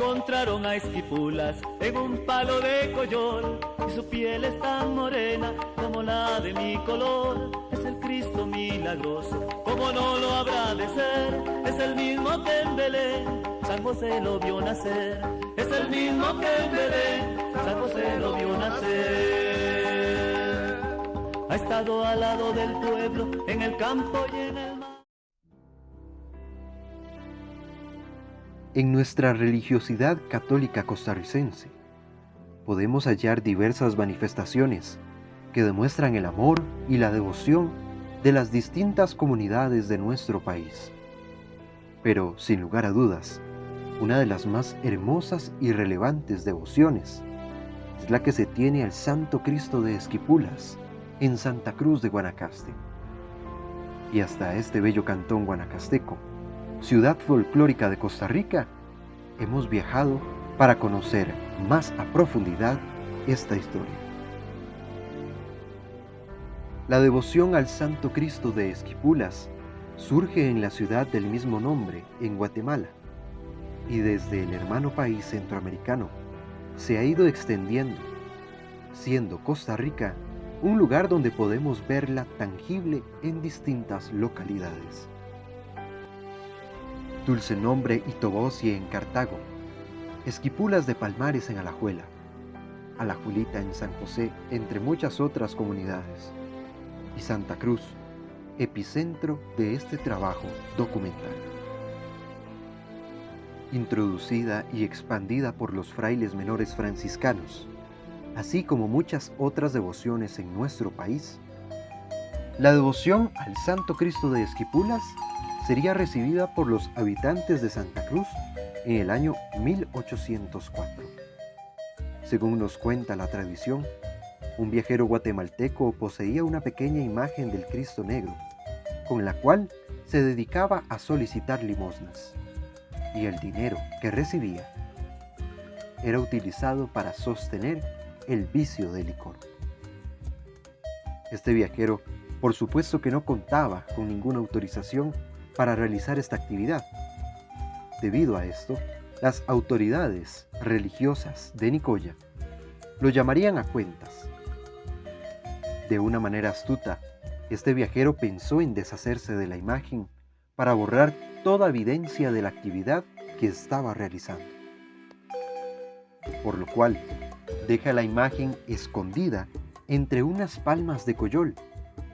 encontraron a Esquipulas en un palo de coyol, y su piel es tan morena como la de mi color. Es el Cristo milagroso, como no lo habrá de ser, es el mismo que en Belén San José lo vio nacer, es el mismo que en Belén San José lo vio nacer. Ha estado al lado del pueblo, en el campo y en el mar. En nuestra religiosidad católica costarricense podemos hallar diversas manifestaciones que demuestran el amor y la devoción de las distintas comunidades de nuestro país. Pero, sin lugar a dudas, una de las más hermosas y relevantes devociones es la que se tiene al Santo Cristo de Esquipulas en Santa Cruz de Guanacaste. Y hasta este bello cantón guanacasteco, ciudad folclórica de Costa Rica, hemos viajado para conocer más a profundidad esta historia. La devoción al Santo Cristo de Esquipulas surge en la ciudad del mismo nombre, en Guatemala, y desde el hermano país centroamericano se ha ido extendiendo, siendo Costa Rica un lugar donde podemos verla tangible en distintas localidades. Dulcenombre y Tobosie en Cartago, Esquipulas de Palmares en Alajuela, Alajuelita en San José, entre muchas otras comunidades, y Santa Cruz, epicentro de este trabajo documental. Introducida y expandida por los frailes menores franciscanos, así como muchas otras devociones en nuestro país, la devoción al Santo Cristo de Esquipulas sería recibida por los habitantes de Santa Cruz en el año 1804. Según nos cuenta la tradición, un viajero guatemalteco poseía una pequeña imagen del Cristo Negro, con la cual se dedicaba a solicitar limosnas, y el dinero que recibía era utilizado para sostener el vicio del licor. Este viajero, por supuesto que no contaba con ninguna autorización para realizar esta actividad. Debido a esto, las autoridades religiosas de Nicoya lo llamarían a cuentas. De una manera astuta, este viajero pensó en deshacerse de la imagen para borrar toda evidencia de la actividad que estaba realizando. Por lo cual, deja la imagen escondida entre unas palmas de coyol,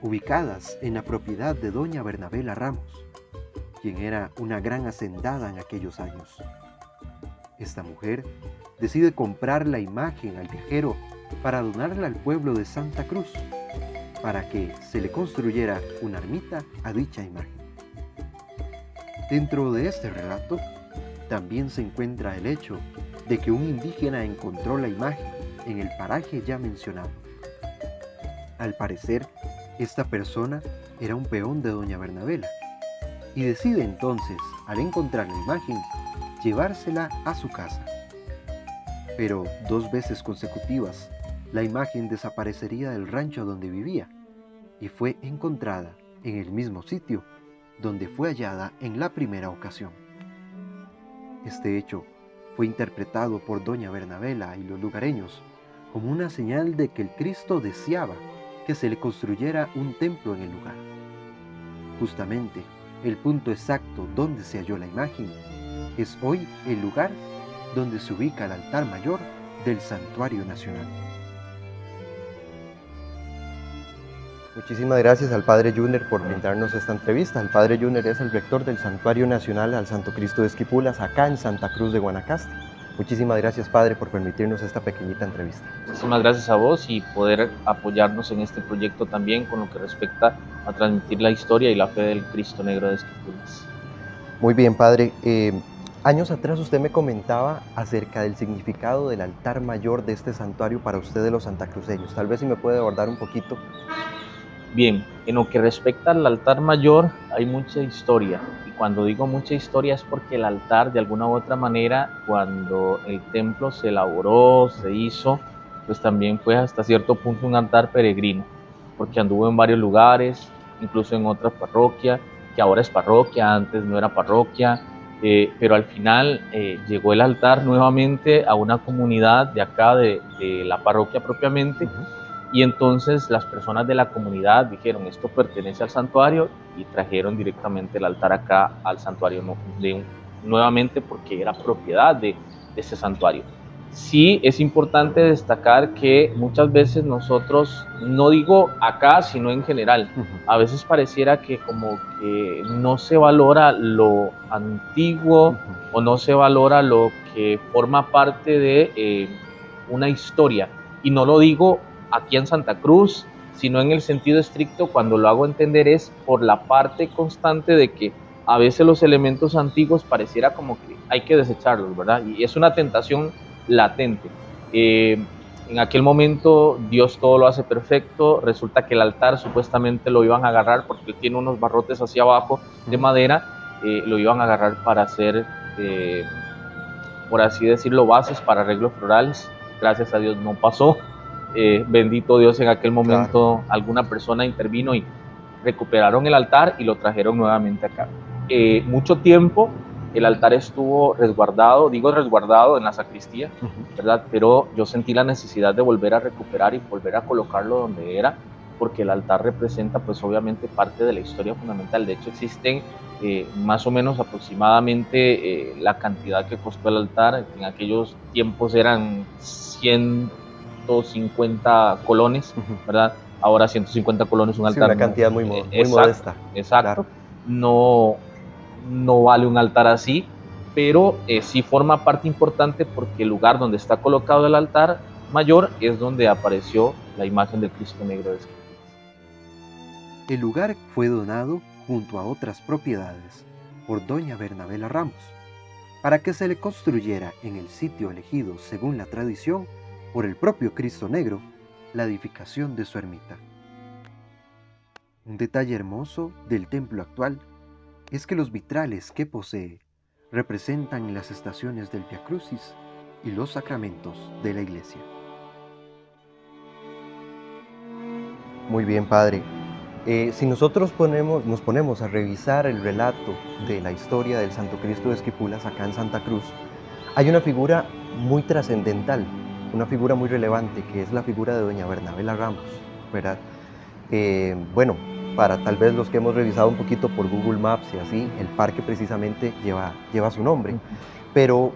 ubicadas en la propiedad de doña Bernabela Ramos, quien era una gran hacendada en aquellos años. Esta mujer decide comprar la imagen al viajero para donarla al pueblo de Santa Cruz, para que se le construyera una ermita a dicha imagen. Dentro de este relato, también se encuentra el hecho de que un indígena encontró la imagen en el paraje ya mencionado. Al parecer, esta persona era un peón de doña Bernabela, y decide entonces, al encontrar la imagen, llevársela a su casa. Pero 2 veces consecutivas, la imagen desaparecería del rancho donde vivía, y fue encontrada en el mismo sitio donde fue hallada en la primera ocasión. Este hecho fue interpretado por doña Bernabela y los lugareños como una señal de que el Cristo deseaba que se le construyera un templo en el lugar. Justamente, el punto exacto donde se halló la imagen es hoy el lugar donde se ubica el altar mayor del Santuario Nacional. Muchísimas gracias al Padre Junior por brindarnos esta entrevista. El Padre Junior es el rector del Santuario Nacional al Santo Cristo de Esquipulas, acá en Santa Cruz de Guanacaste. Muchísimas gracias, Padre, por permitirnos esta pequeñita entrevista. Muchísimas gracias a vos y poder apoyarnos en este proyecto también con lo que respecta a transmitir la historia y la fe del Cristo Negro de Esquipulas. Muy bien, Padre. Años atrás usted me comentaba acerca del significado del altar mayor de este santuario para ustedes los santacruceños. Tal vez si me puede abordar un poquito. Bien, en lo que respecta al altar mayor hay mucha historia, y cuando digo mucha historia es porque el altar de alguna u otra manera, cuando el templo se elaboró, se hizo, pues también fue hasta cierto punto un altar peregrino, porque anduvo en varios lugares, incluso en otra parroquia, que ahora es parroquia, antes no era parroquia, pero al final llegó el altar nuevamente a una comunidad de acá, de la parroquia propiamente, y entonces las personas de la comunidad dijeron, esto pertenece al santuario, y trajeron directamente el altar acá al santuario nuevamente porque era propiedad de ese santuario. Sí es importante destacar que muchas veces nosotros, no digo acá, sino en general, a veces pareciera que como que no se valora lo antiguo o no se valora lo que forma parte de una historia. Y no lo digo aquí en Santa Cruz, sino en el sentido estricto, cuando lo hago entender es por la parte constante de que a veces los elementos antiguos pareciera como que hay que desecharlos, ¿verdad? Y es una tentación latente. En aquel momento Dios todo lo hace perfecto, resulta que el altar supuestamente lo iban a agarrar porque él tiene unos barrotes hacia abajo de madera, lo iban a agarrar para hacer, por así decirlo, bases para arreglos florales. Gracias a Dios no pasó. Bendito Dios, en aquel momento alguna persona intervino y recuperaron el altar y lo trajeron nuevamente acá. Mucho tiempo el altar estuvo resguardado, digo resguardado en la sacristía, ¿verdad? Pero yo sentí la necesidad de volver a recuperar y volver a colocarlo donde era, porque el altar representa pues obviamente parte de la historia fundamental. De hecho existen más o menos aproximadamente la cantidad que costó el altar. En aquellos tiempos eran 150 colones, ¿verdad? Ahora 150 colones un altar. Sí, una cantidad muy modesta. Exacto. Claro. No vale un altar así, pero sí forma parte importante porque el lugar donde está colocado el altar mayor es donde apareció la imagen del Cristo Negro de Esquipulas. El lugar fue donado junto a otras propiedades por doña Bernabela Ramos, para que se le construyera en el sitio elegido según la tradición por el propio Cristo Negro la edificación de su ermita. Un detalle hermoso del templo actual es que los vitrales que posee representan las estaciones del Vía Crucis y los sacramentos de la iglesia. Muy bien, padre. Si nosotros nos ponemos a revisar el relato de la historia del Santo Cristo de Esquipulas acá en Santa Cruz, hay una figura muy trascendental, una figura muy relevante, que es la figura de doña Bernabela Ramos, ¿verdad? Bueno, para tal vez los que hemos revisado un poquito por Google Maps y así, el parque precisamente lleva su nombre. Pero,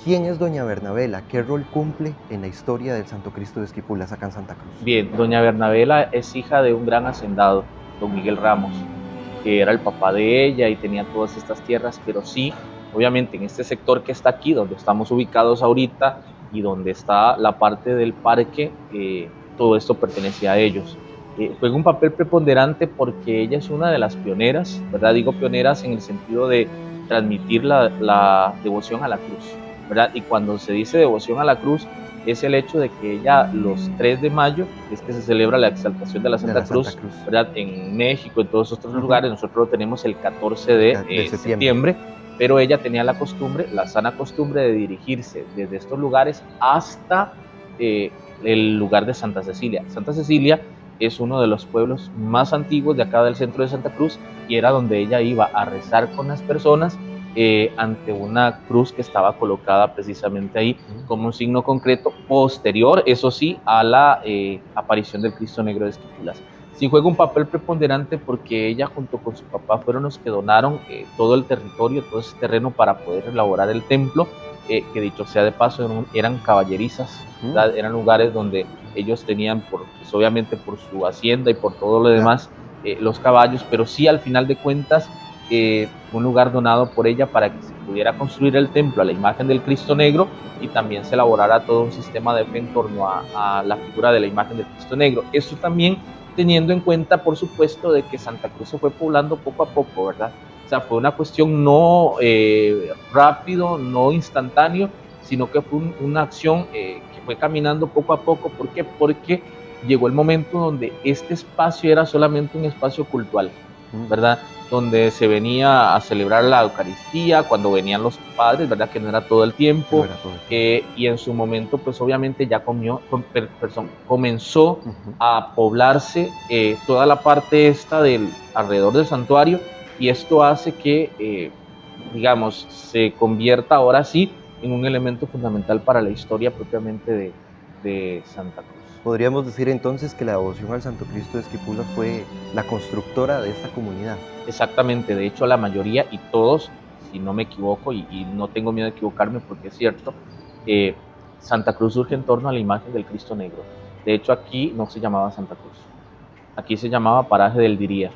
¿quién es doña Bernabela? ¿Qué rol cumple en la historia del Santo Cristo de Esquipulas acá en Santa Cruz? Bien, doña Bernabela es hija de un gran hacendado, don Miguel Ramos, que era el papá de ella y tenía todas estas tierras, pero sí, obviamente en este sector que está aquí, donde estamos ubicados ahorita y donde está la parte del parque, todo esto pertenece a ellos. Juega un papel preponderante porque ella es una de las pioneras, ¿verdad? Digo pioneras en el sentido de transmitir la devoción a la cruz, ¿verdad? Y cuando se dice devoción a la cruz, es el hecho de que ella los 3 de mayo es que se celebra la exaltación de la Santa Cruz, ¿verdad? En México, en todos otros lugares, nosotros lo tenemos el 14 de septiembre, pero ella tenía la costumbre, la sana costumbre de dirigirse desde estos lugares hasta el lugar de Santa Cecilia. Santa Cecilia es uno de los pueblos más antiguos de acá del centro de Santa Cruz y era donde ella iba a rezar con las personas ante una cruz que estaba colocada precisamente ahí como un signo concreto posterior, eso sí, a la aparición del Cristo Negro de Esquipulas. Sí juega un papel preponderante porque ella junto con su papá fueron los que donaron todo el territorio, todo ese terreno para poder elaborar el templo, que dicho sea de paso eran caballerizas, eran lugares donde ellos tenían, pues, obviamente por su hacienda y por todo lo demás, los caballos, pero sí al final de cuentas un lugar donado por ella para que se pudiera construir el templo a la imagen del Cristo Negro y también se elaborara todo un sistema de fe en torno a la figura de la imagen del Cristo Negro. Eso también teniendo en cuenta, por supuesto, de que Santa Cruz se fue poblando poco a poco, ¿verdad? O sea, fue una cuestión no rápido, no instantáneo, sino que fue una acción que fue caminando poco a poco. ¿Por qué? Porque llegó el momento donde este espacio era solamente un espacio cultural, ¿verdad? Donde se venía a celebrar la Eucaristía, cuando venían los padres, ¿verdad? Que no era todo el tiempo, y en su momento, pues obviamente ya comenzó a poblarse toda la parte esta alrededor del santuario, y esto hace que digamos, se convierta ahora sí en un elemento fundamental para la historia propiamente de Santa Cruz. Podríamos decir entonces que la devoción al Santo Cristo de Esquipulas fue la constructora de esta comunidad. Exactamente, de hecho la mayoría y todos, si no me equivoco, y no tengo miedo de equivocarme porque es cierto, Santa Cruz surge en torno a la imagen del Cristo Negro. De hecho aquí no se llamaba Santa Cruz, aquí se llamaba Paraje del Diría,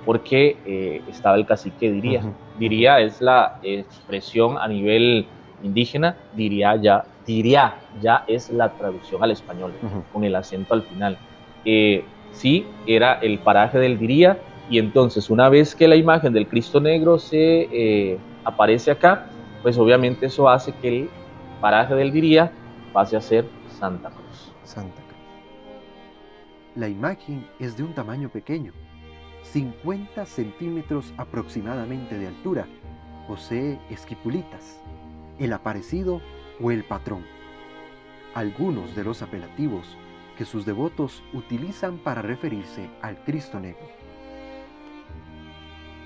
porque estaba el cacique Diría. Diría es la expresión a nivel indígena, diría ya es la traducción al español, con el acento al final. Sí, era el paraje del Diría, y entonces una vez que la imagen del Cristo Negro se aparece acá, pues obviamente eso hace que el paraje del Diría pase a ser Santa Cruz. Santa Cruz. La imagen es de un tamaño pequeño, 50 centímetros aproximadamente de altura. Posee esquipulitas, el aparecido o el patrón, algunos de los apelativos que sus devotos utilizan para referirse al Cristo Negro.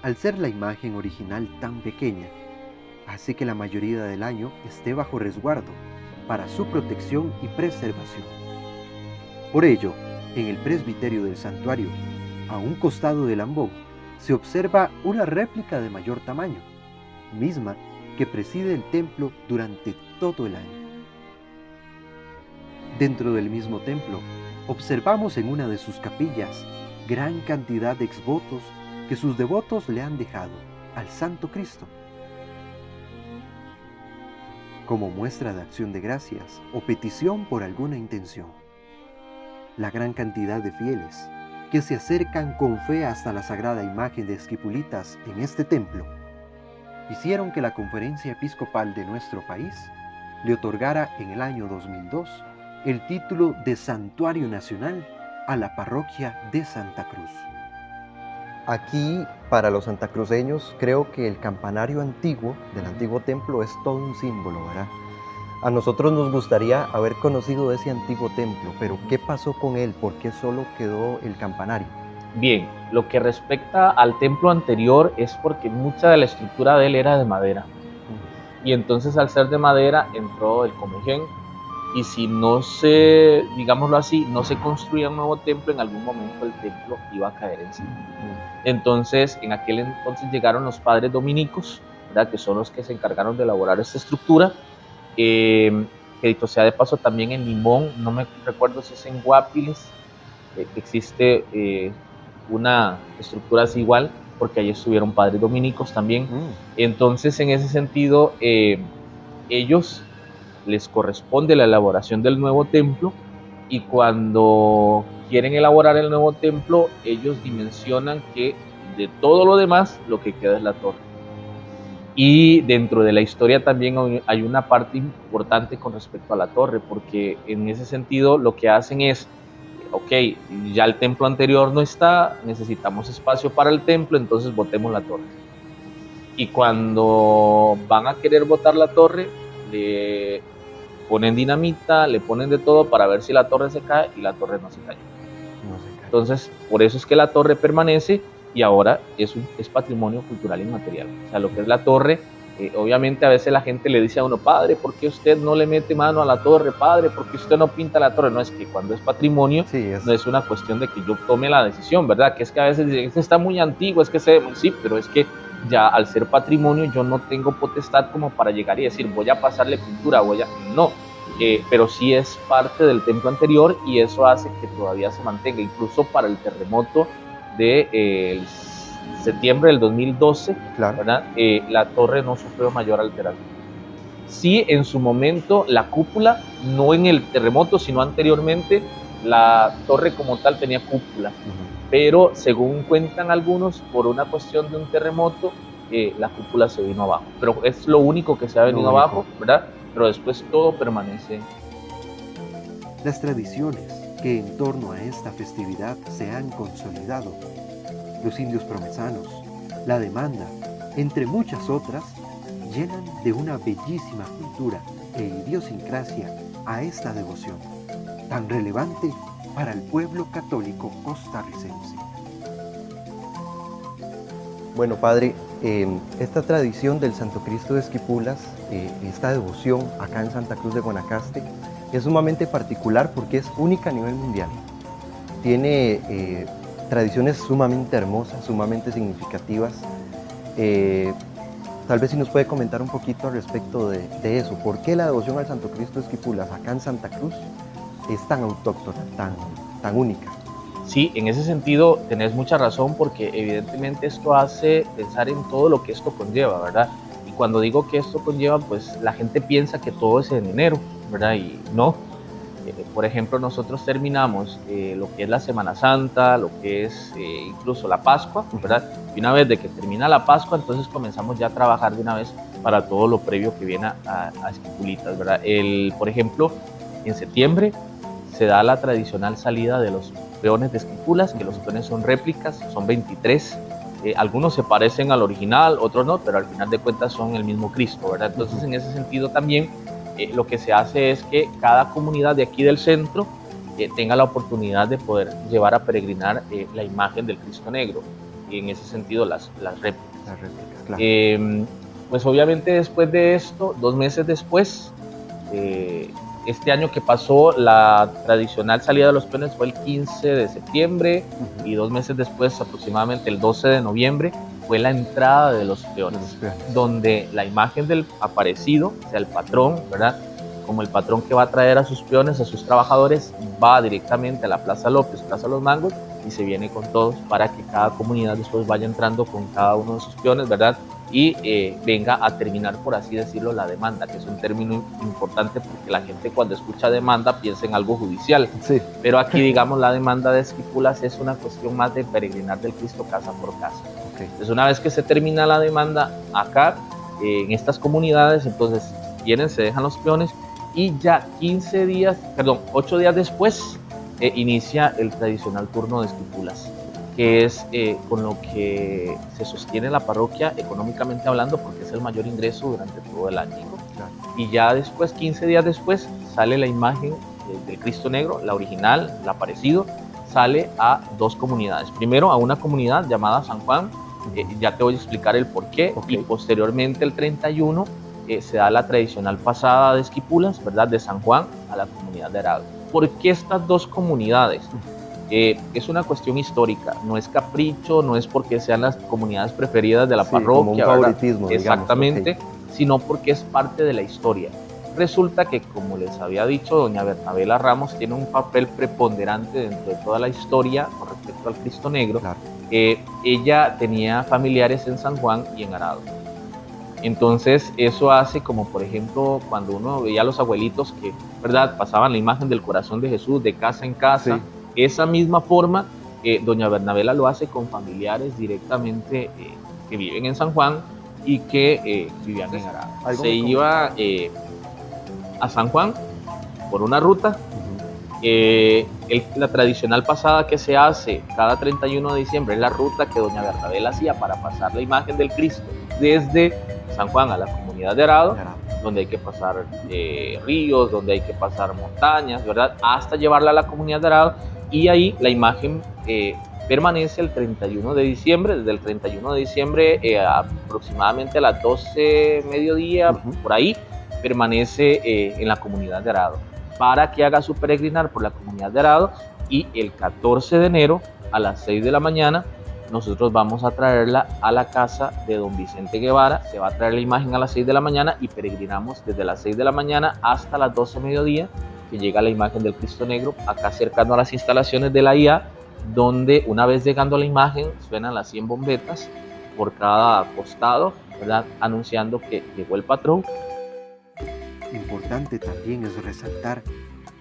Al ser la imagen original tan pequeña, hace que la mayoría del año esté bajo resguardo para su protección y preservación. Por ello, en el presbiterio del santuario, a un costado del ambón, se observa una réplica de mayor tamaño, misma que preside el templo durante todo el año. Dentro del mismo templo, observamos en una de sus capillas gran cantidad de exvotos que sus devotos le han dejado al Santo Cristo, como muestra de acción de gracias o petición por alguna intención. La gran cantidad de fieles que se acercan con fe hasta la sagrada imagen de Esquipulitas en este templo hicieron que la Conferencia Episcopal de nuestro país le otorgara en el año 2002 el título de Santuario Nacional a la parroquia de Santa Cruz. Aquí, para los santacruceños, creo que el campanario antiguo del antiguo templo es todo un símbolo, ¿verdad? A nosotros nos gustaría haber conocido ese antiguo templo, pero ¿qué pasó con él? ¿Por qué solo quedó el campanario? Bien, lo que respecta al templo anterior es porque mucha de la estructura de él era de madera. Y entonces al ser de madera entró el comején, y si no se, digámoslo así, no se construía un nuevo templo, en algún momento el templo iba a caer encima. Entonces, en aquel entonces llegaron los padres dominicos, ¿verdad?, que son los que se encargaron de elaborar esta estructura. Que dicho sea de paso, también en Limón, no me recuerdo si es en Guapiles, existe una estructura así igual, porque allí estuvieron padres dominicos también. Entonces, en ese sentido, ellos les corresponde la elaboración del nuevo templo, y cuando quieren elaborar el nuevo templo, ellos dimensionan que de todo lo demás, lo que queda es la torre. Y dentro de la historia también hay una parte importante con respecto a la torre, porque en ese sentido lo que hacen es, ok, ya el templo anterior no está, necesitamos espacio para el templo, entonces botemos la torre. Y cuando van a querer botar la torre, le ponen dinamita, le ponen de todo para ver si la torre se cae, y la torre no se cayó. Entonces, por eso es que la torre permanece, y ahora es patrimonio cultural inmaterial. O sea, lo que es la torre, obviamente a veces la gente le dice a uno: padre, ¿por qué usted no le mete mano a la torre? Padre, ¿por qué usted no pinta la torre? No, es que cuando es patrimonio, no es una cuestión de que yo tome la decisión, ¿verdad? Que es que a veces dicen: este está muy antiguo, es que sí, pero es que ya al ser patrimonio yo no tengo potestad como para llegar y decir: voy a pasarle pintura, no. Pero sí es parte del templo anterior, y eso hace que todavía se mantenga, incluso para el terremoto de septiembre del 2012, claro, ¿verdad? La torre no sufrió mayor alteración. Sí, en su momento la cúpula, no en el terremoto, sino anteriormente, la torre como tal tenía cúpula, pero según cuentan algunos, por una cuestión de un terremoto, la cúpula se vino abajo, pero es lo único que se ha venido abajo, ¿verdad? Pero después todo permanece. Las tradiciones que en torno a esta festividad se han consolidado, los indios promesanos, la demanda, entre muchas otras, llenan de una bellísima cultura e idiosincrasia a esta devoción, tan relevante para el pueblo católico costarricense. Bueno, padre, esta tradición del Santo Cristo de Esquipulas, esta devoción acá en Santa Cruz de Guanacaste, es sumamente particular porque es única a nivel mundial. Tiene tradiciones sumamente hermosas, sumamente significativas. Tal vez si nos puede comentar un poquito al respecto de eso. ¿Por qué la devoción al Santo Cristo de Esquipulas acá en Santa Cruz es tan autóctona, tan única? Sí, en ese sentido tenés mucha razón, porque evidentemente esto hace pensar en todo lo que esto conlleva, ¿verdad? Y cuando digo que esto conlleva, pues la gente piensa que todo es en enero, ¿verdad? Y no. Por ejemplo, nosotros terminamos lo que es la Semana Santa, lo que es incluso la Pascua, ¿verdad? Y una vez de que termina la Pascua, entonces comenzamos ya a trabajar de una vez para todo lo previo que viene a Esquipulitas, ¿verdad? Por ejemplo, en septiembre se da la tradicional salida de los peones de Esquipulas, que los peones son réplicas, son 23. Algunos se parecen al original, otros no, pero al final de cuentas son el mismo Cristo, ¿verdad? Entonces, en ese sentido también lo que se hace es que cada comunidad de aquí del centro tenga la oportunidad de poder llevar a peregrinar la imagen del Cristo Negro, y en ese sentido las réplicas. Las réplicas, claro. Pues obviamente después de esto, 2 meses después, este año que pasó, la tradicional salida de los peones fue el 15 de septiembre y 2 meses después, aproximadamente el 12 de noviembre, fue la entrada de los peones, donde la imagen del aparecido, o sea, el patrón, ¿verdad? Como el patrón que va a traer a sus peones, a sus trabajadores, va directamente a la Plaza López, Plaza Los Mangos, y se viene con todos para que cada comunidad después vaya entrando con cada uno de sus peones, ¿verdad? Y venga a terminar, por así decirlo, la demanda, que es un término importante porque la gente cuando escucha demanda piensa en algo judicial. Sí. Pero aquí, digamos, la demanda de Esquipulas es una cuestión más de peregrinar del Cristo casa por casa. Okay. Entonces, una vez que se termina la demanda acá, en estas comunidades, entonces vienen, se dejan los peones y ya 8 días después inicia el tradicional turno de Esquipulas, que es con lo que se sostiene la parroquia económicamente hablando, porque es el mayor ingreso durante todo el año. Claro. Y ya después, 15 días después, sale la imagen del Cristo Negro, la original, el aparecido, sale a 2 comunidades. Primero a una comunidad llamada San Juan, ya te voy a explicar el porqué, y posteriormente el 31 se da la tradicional pasada de Esquipulas, ¿verdad? De San Juan a la comunidad de Arado. ¿Por qué estas 2 comunidades? Es una cuestión histórica, no es capricho, no es porque sean las comunidades preferidas de la parroquia, como un favoritismo, ¿verdad? Exactamente, sino porque es parte de la historia. Resulta que, como les había dicho, doña Bernabela Ramos tiene un papel preponderante dentro de toda la historia con respecto al Cristo Negro. Claro. Ella tenía familiares en San Juan y en Arado. Entonces eso hace, como por ejemplo cuando uno veía a los abuelitos que, ¿verdad?, pasaban la imagen del corazón de Jesús de casa en casa. Sí. Esa misma forma doña Bernabela lo hace con familiares directamente que viven en San Juan y que vivían en Arado. Se iba a San Juan por una ruta. La tradicional pasada que se hace cada 31 de diciembre es la ruta que doña Bernabela hacía para pasar la imagen del Cristo desde San Juan a la comunidad de Arado, donde hay que pasar ríos, donde hay que pasar montañas, ¿verdad?, hasta llevarla a la comunidad de Arado, y ahí la imagen permanece el 31 de diciembre, desde el 31 de diciembre aproximadamente a las 12 mediodía, por ahí, permanece en la comunidad de Arado, para que haga su peregrinar por la comunidad de Arado, y el 14 de enero a las 6 de la mañana nosotros vamos a traerla a la casa de don Vicente Guevara. Se va a traer la imagen a las 6 de la mañana y peregrinamos desde las 6 de la mañana hasta las 12 mediodía, que llega la imagen del Cristo Negro, acá cercano a las instalaciones de la IA, donde una vez llegando a la imagen suenan las 100 bombetas por cada costado, ¿verdad?, anunciando que llegó el patrón. Importante también es resaltar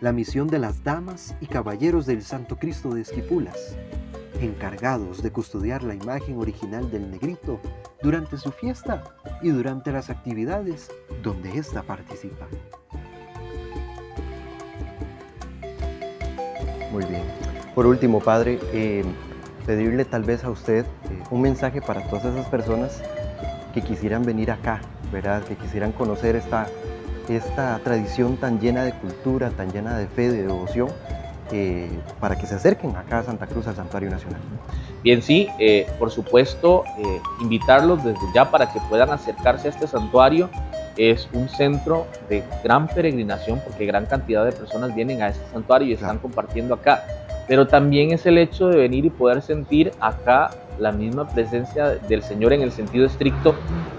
la misión de las damas y caballeros del Santo Cristo de Esquipulas, encargados de custodiar la imagen original del Negrito durante su fiesta y durante las actividades donde ésta participa. Muy bien. Por último, Padre, pedirle tal vez a usted un mensaje para todas esas personas que quisieran venir acá, ¿verdad?, que quisieran conocer esta tradición tan llena de cultura, tan llena de fe, de devoción, para que se acerquen acá a Santa Cruz, al Santuario Nacional? Bien, sí, por supuesto, invitarlos desde ya para que puedan acercarse a este santuario. Es un centro de gran peregrinación porque gran cantidad de personas vienen a este santuario y están compartiendo acá. Pero también es el hecho de venir y poder sentir acá la misma presencia del Señor en el sentido estricto,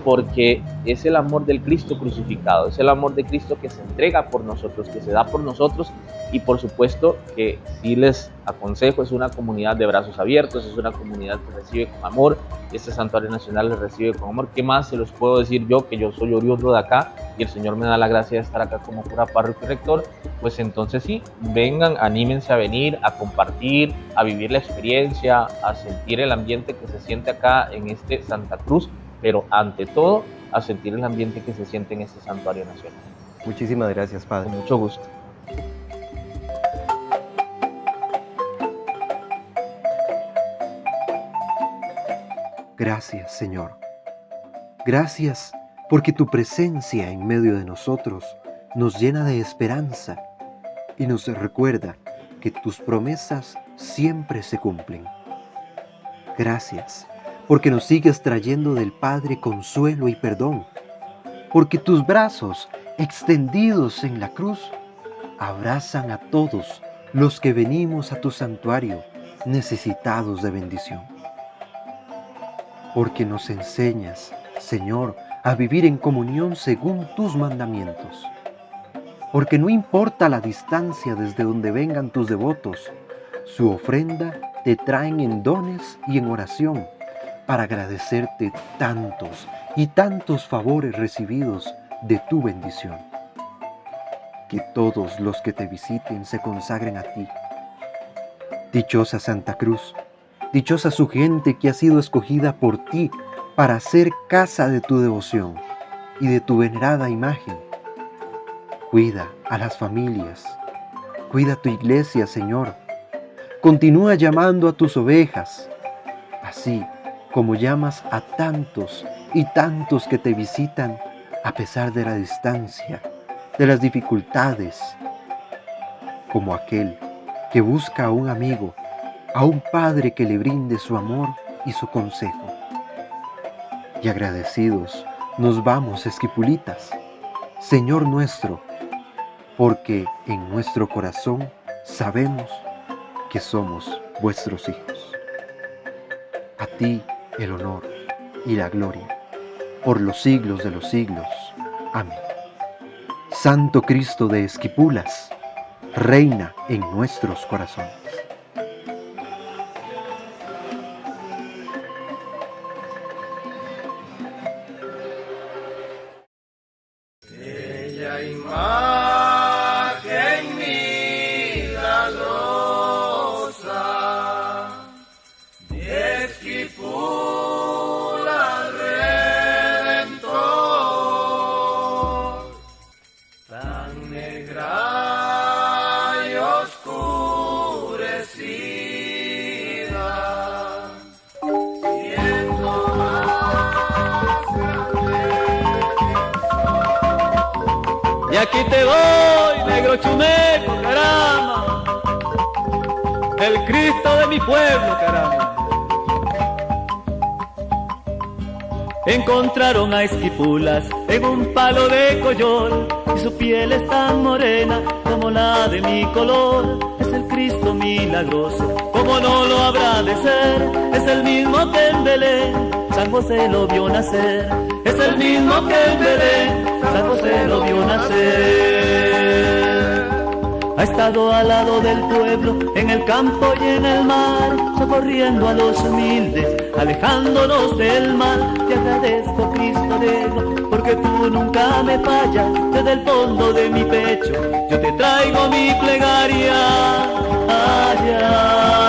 porque es el amor del Cristo crucificado, es el amor de Cristo que se entrega por nosotros, que se da por nosotros. Y por supuesto que sí les aconsejo, es una comunidad de brazos abiertos, es una comunidad que recibe con amor, este Santuario Nacional les recibe con amor. ¿Qué más se los puedo decir yo, que yo soy oriundo de acá y el Señor me da la gracia de estar acá como cura párroco y rector? Pues entonces sí, vengan, anímense a venir, a compartir, a vivir la experiencia, a sentir el ambiente que se siente acá en este Santa Cruz, pero ante todo a sentir el ambiente que se siente en este Santuario Nacional. Muchísimas gracias, Padre. Con mucho gusto. Gracias, Señor. Gracias porque tu presencia en medio de nosotros nos llena de esperanza y nos recuerda que tus promesas siempre se cumplen. Gracias porque nos sigues trayendo del Padre consuelo y perdón, porque tus brazos extendidos en la cruz abrazan a todos los que venimos a tu santuario necesitados de bendición. Porque nos enseñas, Señor, a vivir en comunión según tus mandamientos. Porque no importa la distancia desde donde vengan tus devotos, su ofrenda te traen en dones y en oración para agradecerte tantos y tantos favores recibidos de tu bendición. Que todos los que te visiten se consagren a ti. Dichosa Santa Cruz, dichosa su gente que ha sido escogida por ti para ser casa de tu devoción y de tu venerada imagen. Cuida a las familias, cuida tu iglesia, Señor. Continúa llamando a tus ovejas, así como llamas a tantos y tantos que te visitan a pesar de la distancia, de las dificultades, como aquel que busca a un amigo, a un padre que le brinde su amor y su consejo. Y agradecidos nos vamos, esquipulitas, Señor nuestro, porque en nuestro corazón sabemos que somos vuestros hijos. A ti el honor y la gloria, por los siglos de los siglos. Amén. Santo Cristo de Esquipulas, reina en nuestros corazones. Bella imagen milagrosa de Esquipulas Redentor, tan negra y oscurecida, siendo más grande. Y aquí te voy, negro chumeco, caramba, el Cristo de mi pueblo, caramba. Encontraron a Esquipulas en un palo de coyol, y su piel es tan morena como la de mi color. Es el Cristo milagroso, como no lo habrá de ser. Es el mismo que en Belén San José lo vio nacer. Es el mismo que en Belén San José lo vio nacer. Ha estado al lado del pueblo, en el campo y en el mar, socorriendo a los humildes, alejándonos del mal. Te agradezco, Cristo Negro, porque tú nunca me fallas. Desde el fondo de mi pecho yo te traigo mi plegaria allá.